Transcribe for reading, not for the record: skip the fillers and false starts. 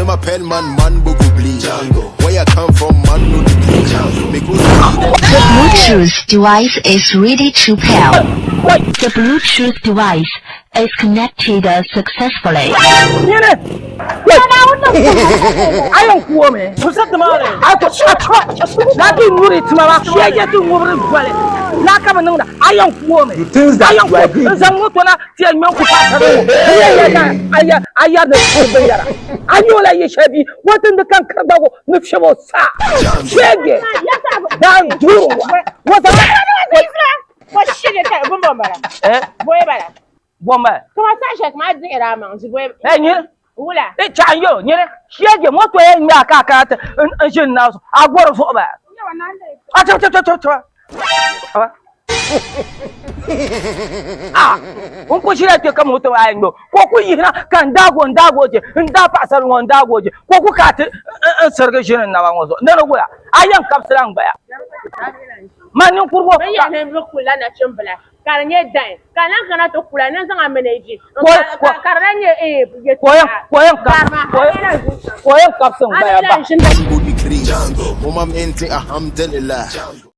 them a pen man bugu bleed. Where I come from, man no bleed. The Bluetooth device is ready to pair. The Bluetooth device is connected successfully. I don't woman. What's up the matter? I got shot. Nothing worried to my wife. She get to woman. Not coming on. I don't woman. You think that you are good? Some woman tell me I had the food. I know like you should be. What in the country about Mipshabo Sa? Shaggy. Down do. What's the What shit is that? Boy, woman. come on, Sasha, my dear amount. And you? Ula. Hey, Janjo, you know, she had your motto in your cat and she knows I want for that. Uncle, she had to come to Ango. Coco, can dog on Dagoje, and Dapas on Dagoje, Coco cat and Sergation and Navajo. No, where I am Captain Bear. Manu Purgo, I am look Kulana Chumbala. Can you die? Can I cannot to Kulana and manage? Captain Bear. Jango, Mama mente alhamdulillah.